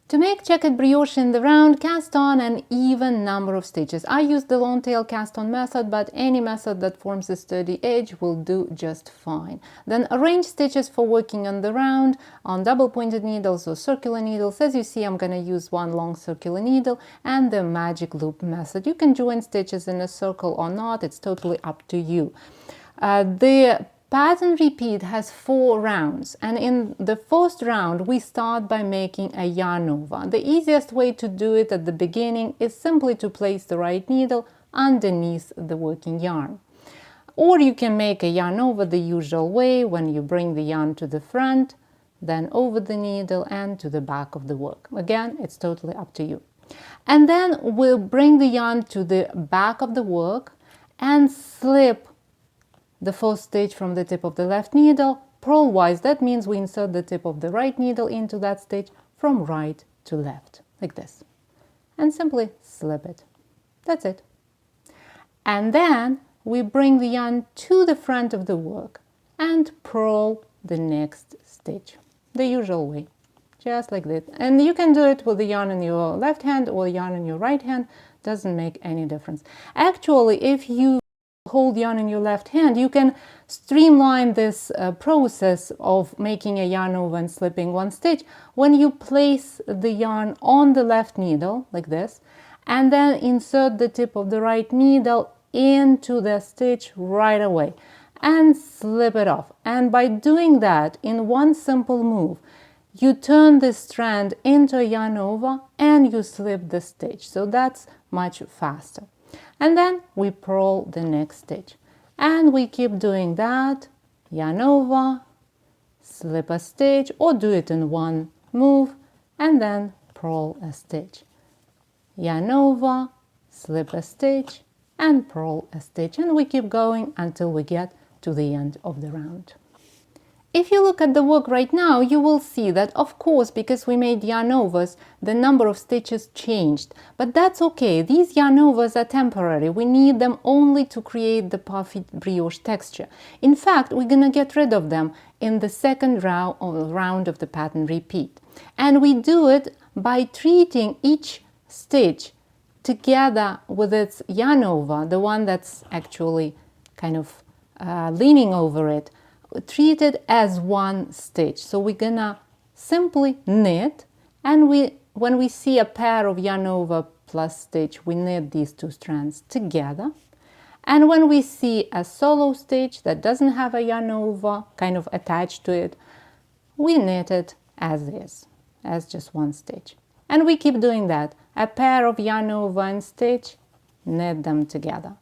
To make checkered brioche in the round, cast on an even number of stitches. I use the long tail cast on method, but any method that forms a sturdy edge will do just fine. Then arrange stitches for working on the round on double pointed needles or circular needles. As you see, I'm going to use one long circular needle and the magic loop method. You can join stitches in a circle or not, it's totally up to you. The pattern repeat has 4 rounds, and in the first round we start by making a yarn over. The easiest way to do it at the beginning is simply to place the right needle underneath the working yarn. Or you can make a yarn over the usual way, when you bring the yarn to the front, then over the needle and to the back of the work. Again, it's totally up to you. And then we'll bring the yarn to the back of the work and slip the first stitch from the tip of the left needle purlwise. That means we insert the tip of the right needle into that stitch from right to left, like this, and simply slip it. That's it. And then we bring the yarn to the front of the work and purl the next stitch the usual way, just like this. And you can do it with the yarn in your left hand or the yarn in your right hand, doesn't make any difference. Actually, if you hold yarn in your left hand, you can streamline this process of making a yarn over and slipping one stitch when you place the yarn on the left needle like this, and then insert the tip of the right needle into the stitch right away and slip it off. And by doing that in one simple move, you turn this strand into a yarn over and you slip the stitch, so that's much faster. And then we purl the next stitch, and we keep doing that, yarn over, slip a stitch, or do it in one move, and then purl a stitch, yarn over, slip a stitch, and purl a stitch, and we keep going until we get to the end of the round. If you look at the work right now, you will see that, of course, because we made yarn overs, the number of stitches changed. But that's okay, these yarn overs are temporary. We need them only to create the puffy brioche texture. In fact, we're gonna get rid of them in the second round of the pattern repeat. And we do it by treating each stitch together with its yarn over, the one that's actually kind of leaning over it, treat it as one stitch. So we're gonna simply knit, and when we see a pair of yarn over plus stitch, we knit these two strands together. And when we see a solo stitch that doesn't have a yarn over kind of attached to it, we knit it as is, as just one stitch. And we keep doing that. A pair of yarn over and stitch, knit them together.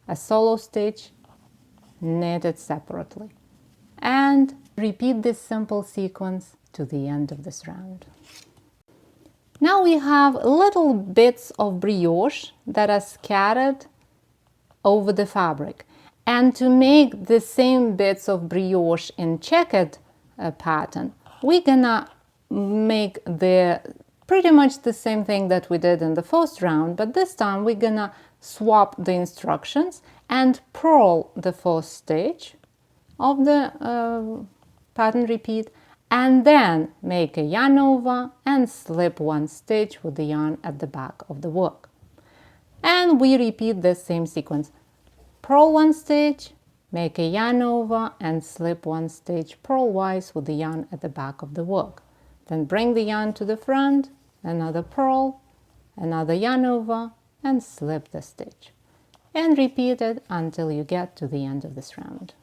A solo stitch, knit it separately. And repeat this simple sequence to the end of this round. Now we have little bits of brioche that are scattered over the fabric. And to make the same bits of brioche in checkered pattern, we're gonna make pretty much the same thing that we did in the first round, but this time we're gonna swap the instructions and purl the first stitch of the pattern repeat, and then make a yarn over and slip one stitch with the yarn at the back of the work. And we repeat the same sequence. Purl one stitch, make a yarn over and slip one stitch purlwise with the yarn at the back of the work. Then bring the yarn to the front, another purl, another yarn over and slip the stitch. And repeat it until you get to the end of this round.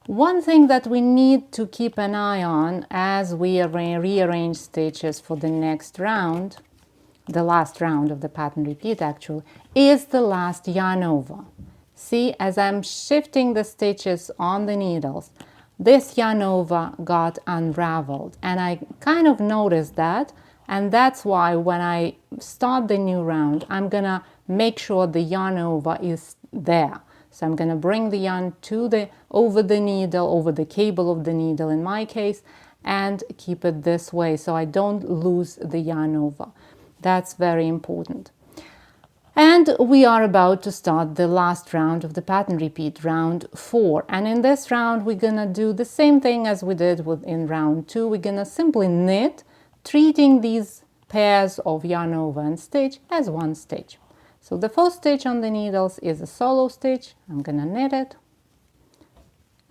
One thing that we need to keep an eye on as we rearrange stitches for the next round, the last round of the pattern repeat actually, is the last yarn over. See, as I'm shifting the stitches on the needles, this yarn over got unraveled, and I kind of noticed that, and that's why when I start the new round, I'm gonna make sure the yarn over is there. So I'm going to bring the yarn over the needle, over the cable of the needle in my case, and keep it this way so I don't lose the yarn over. That's very important. And we are about to start the last round of the pattern repeat, round 4. And in this round, we're going to do the same thing as we did in round 2. We're going to simply knit, treating these pairs of yarn over and stitch as one stitch. So the first stitch on the needles is a solo stitch. I'm gonna knit it,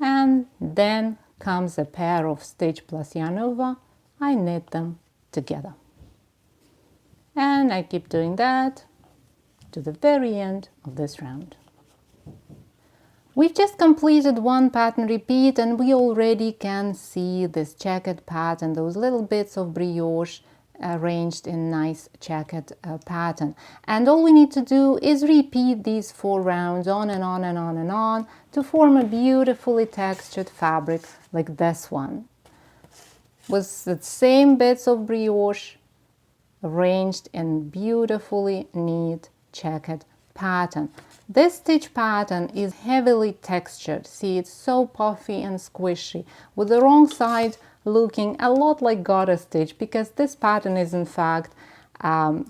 and then comes a pair of stitch plus yarn over. I knit them together, and I keep doing that to the very end of this round. We've just completed one pattern repeat, and we already can see this checkered pattern, those little bits of brioche arranged in nice checkered pattern. And all we need to do is repeat these 4 rounds on and on and on and on to form a beautifully textured fabric like this one, with the same bits of brioche arranged in beautifully neat checkered pattern. This stitch pattern is heavily textured. See, it's so puffy and squishy, with the wrong side looking a lot like garter stitch, because this pattern is in fact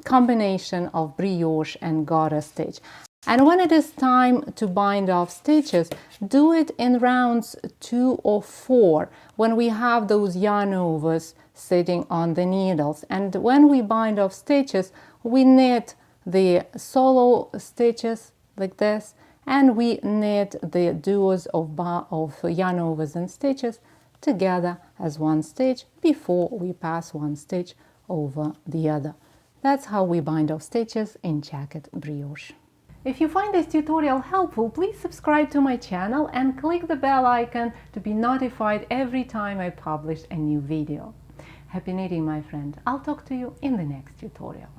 combination of brioche and garter stitch. And when it is time to bind off stitches, do it in rounds 2 or 4, when we have those yarn overs sitting on the needles. And when we bind off stitches, we knit the solo stitches like this, and we knit the duos of yarn overs and stitches together as one stitch before we pass one stitch over the other. That's how we bind off stitches in Checkered Brioche. If you find this tutorial helpful, please subscribe to my channel and click the bell icon to be notified every time I publish a new video. Happy knitting, my friend. I'll talk to you in the next tutorial.